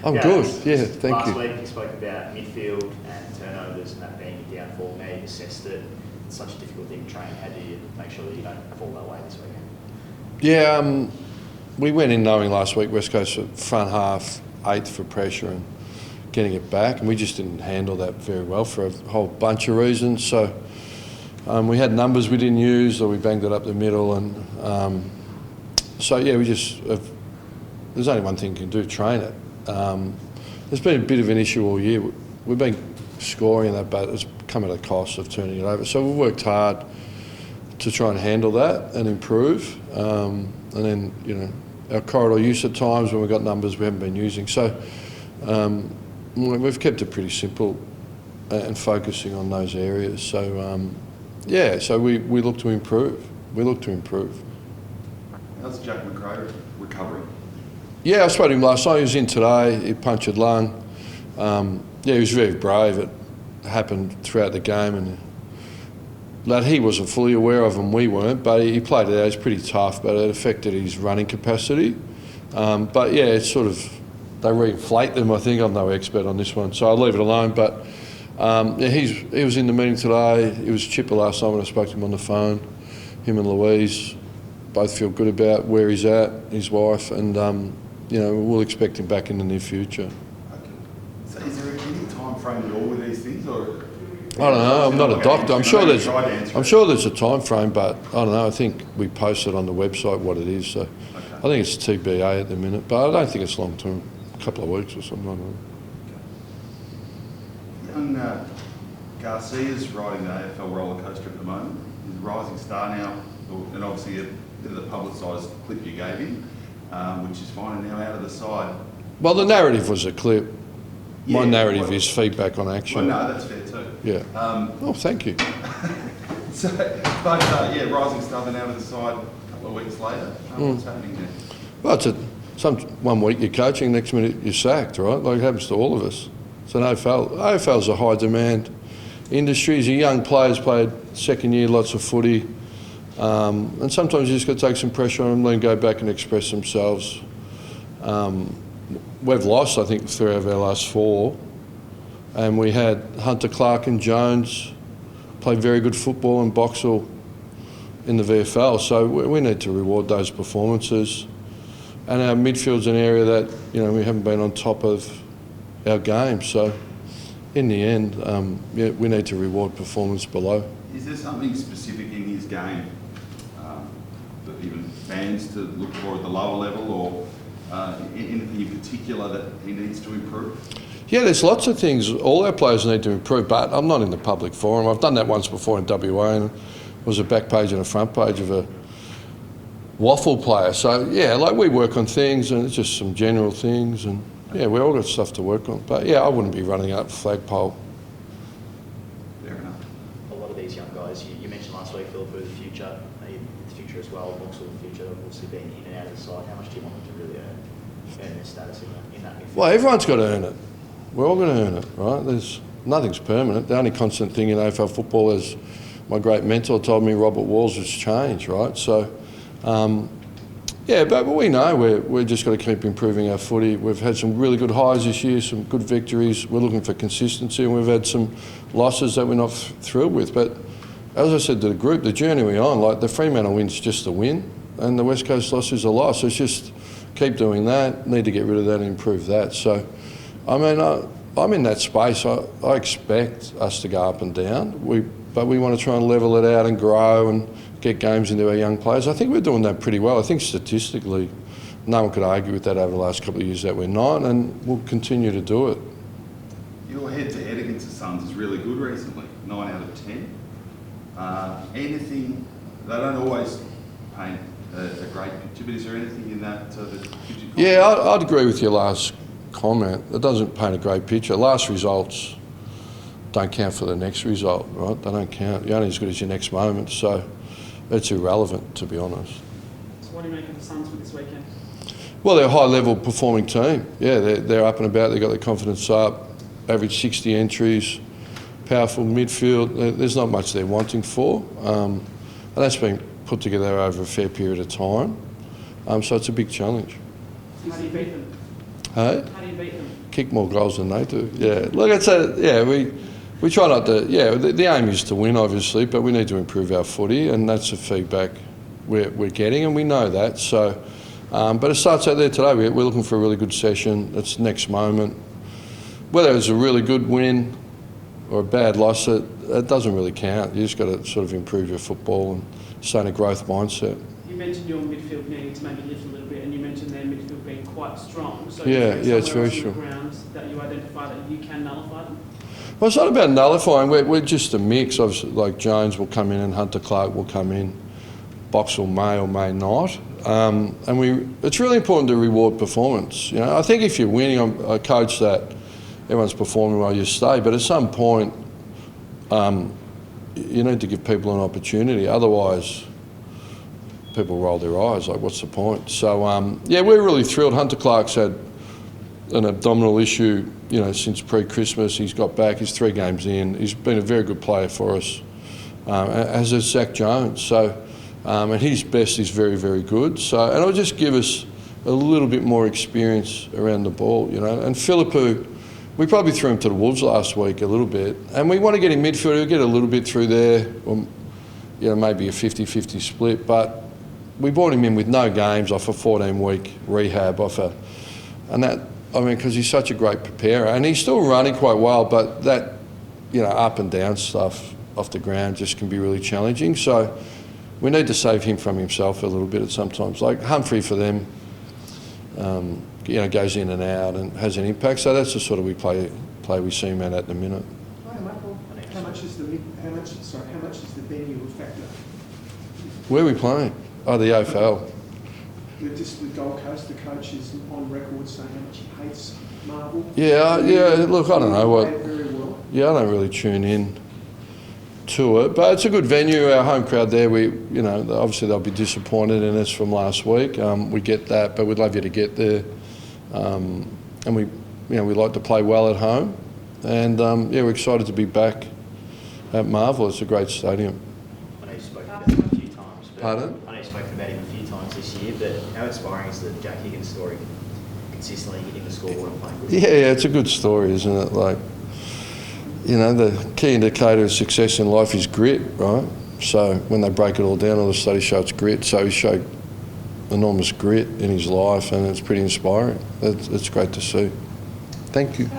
I'm good, yeah, thank you. Last week you spoke about midfield and turnovers and that being your downfall. Now you've assessed that it's such a difficult thing to train. How do you make sure that you don't fall that way this weekend? Yeah, we went in knowing last week West Coast front half 8th for pressure and getting it back, and we just didn't handle that very well for a whole bunch of reasons. So we had numbers we didn't use, or we banged it up the middle, and so yeah, there's only one thing you can do: train it. There's been a bit of an issue all year. We've been scoring that, but it's come at a cost of turning it over. So we've worked hard to try and handle that and improve. And then, our corridor use at times when we've got numbers we haven't been using. So we've kept it pretty simple and focusing on those areas. So, so we look to improve. How's Jack McRae recovering? Yeah, I spoke to him last night. He was in today. He punctured lung. He was very brave. It happened throughout the game, and that he wasn't fully aware of, and we weren't. But he played it out. He's pretty tough, but it affected his running capacity. It's sort of they reinflate them. I think I'm no expert on this one, so I'll leave it alone. But he was in the meeting today. He was chipper last night when I spoke to him on the phone. Him and Louise both feel good about where he's at, his wife, and we'll expect him back in the near future. Okay. So is there any time frame at all with these things, or? I don't know. I'm not a doctor. I'm sure there's a time frame, but I don't know. I think we posted on the website what it is. So okay. I think it's TBA at the minute, but I don't think it's long term. A couple of weeks or something. I don't know. Young Garcia's riding the AFL roller coaster at the moment. He's a rising star now, and obviously a bit of the publicised clip you gave him, which is fine, and now out of the side. Well, the narrative was a clip. My narrative is feedback on action. Well, no, that's fair too. Yeah. Thank you. Rising star then out of the side a couple of weeks later. What's happening there? Well, one week you're coaching, next minute you're sacked, right? Like it happens to all of us. So AFL's a high demand industry. As a young players played second year, lots of footy. And sometimes you just got to take some pressure on them, let them go back and express themselves. We've lost, I think, 3 of our last 4. And we had Hunter, Clark and Jones play very good football, and Boxall in the VFL. So we need to reward those performances. And our midfield's an area that, we haven't been on top of our game. So in the end, we need to reward performance below. Is there something specific in his game that even fans to look for at the lower level, or anything in particular that he needs to improve? Yeah, there's lots of things all our players need to improve, but I'm not in the public forum. I've done that once before in WA, and it was a back page and a front page of a waffle player. So, we work on things, and it's just some general things, and we all got stuff to work on. But, I wouldn't be running up flagpole. Fair enough. A lot of these young guys, you mentioned last week, Phil, for the future, the future as well, Boxall the future, obviously being in and out of the side. How much do you want them to really earn their status in that midfield? Well, everyone's got to earn it. We're all going to earn it, right? Nothing's permanent. The only constant thing in AFL football, as my great mentor told me, Robert Walls, is change, right? So, but we know we're just got to keep improving our footy. We've had some really good highs this year, some good victories. We're looking for consistency, and we've had some losses that we're not thrilled with. But as I said to the group, the journey we're on, like the Fremantle win's just a win, and the West Coast loss is a loss. So it's just keep doing that, need to get rid of that and improve that. So, I mean, I'm in that space. I expect us to go up and down, but we want to try and level it out and grow and get games into our young players. I think we're doing that pretty well. I think statistically, no one could argue with that over the last couple of years that we're not, and we'll continue to do it. Your head-to-head against the Suns is really good recently, 9 out of 10. Anything, they don't always paint a great picture, but is there anything in that that gives you confidence? Yeah, I'd agree with your last comment. It doesn't paint a great picture. Last results don't count for the next result, right? They don't count. You're only as good as your next moment, so it's irrelevant, to be honest. So what do you make of the Suns for this weekend? Well, they're a high-level performing team. Yeah, they're up and about. They've got their confidence up, average 60 entries, powerful midfield. There's not much they're wanting for. And that's been put together over a fair period of time. So it's a big challenge. How do you beat them? Hey? How do you beat them? Kick more goals than they do. Yeah. Look, we try not to. Yeah, the aim is to win, obviously, but we need to improve our footy, and that's the feedback we're getting, and we know that. So, but it starts out there today. We're looking for a really good session. It's next moment. Whether it's a really good win or a bad loss, it doesn't really count. You just got to sort of improve your football and stay in a growth mindset. You mentioned your midfield needing to maybe lift a little bit, and you mentioned their midfield being quite strong. So Yeah, is it's somewhere very else on strong. the grounds that you identify that you can nullify them? Well, it's not about nullifying. We're just a mix. Obviously, like Jones will come in and Hunter Clark will come in. Boxall may or may not. It's really important to reward performance. You know, I think if you're winning, I coach that everyone's performing well, you stay. But at some point, you need to give people an opportunity. Otherwise, people roll their eyes. Like, what's the point? So, we're really thrilled. Hunter Clark's had an abdominal issue, you know, since pre-Christmas. He's got back. He's 3 games in. He's been a very good player for us, as is Zach Jones. So, and his best is very, very good. So, and it'll just give us a little bit more experience around the ball, you know. And Philippou, we probably threw him to the Wolves last week a little bit, and we want to get him midfield. He'll get a little bit through there, or, you know, maybe a 50-50 split. But we brought him in with no games, off a 14-week rehab, because he's such a great preparer, and he's still running quite well, but that, you know, up and down stuff off the ground just can be really challenging. So we need to save him from himself a little bit at sometimes. Like Humphrey for them, you know, goes in and out and has an impact. So that's the sort of play we see him at the minute. Hi, Michael. How much is the venue a factor? Where are we playing? Oh, the AFL. Just with Gold Coast, the coach is on record saying how much he hates Marvel. Yeah. Look, I don't know what. Very well. Yeah, I don't really tune in to it, but it's a good venue. Our home crowd there, you know, obviously they'll be disappointed in us from last week. We get that, but we'd love you to get there. And we like to play well at home, and we're excited to be back at Marvel. It's a great stadium. I know you've spoken about him a few times. Pardon? I know you've spoken about him a few times this year, but how inspiring is the Jack Higgins story? Consistently hitting the scoreboard and playing good. Yeah, it's a good story, isn't it? Like, you know, the key indicator of success in life is grit, right? So when they break it all down, all the studies show it's grit. So he showed enormous grit in his life, and it's pretty inspiring. It's great to see. Thank you.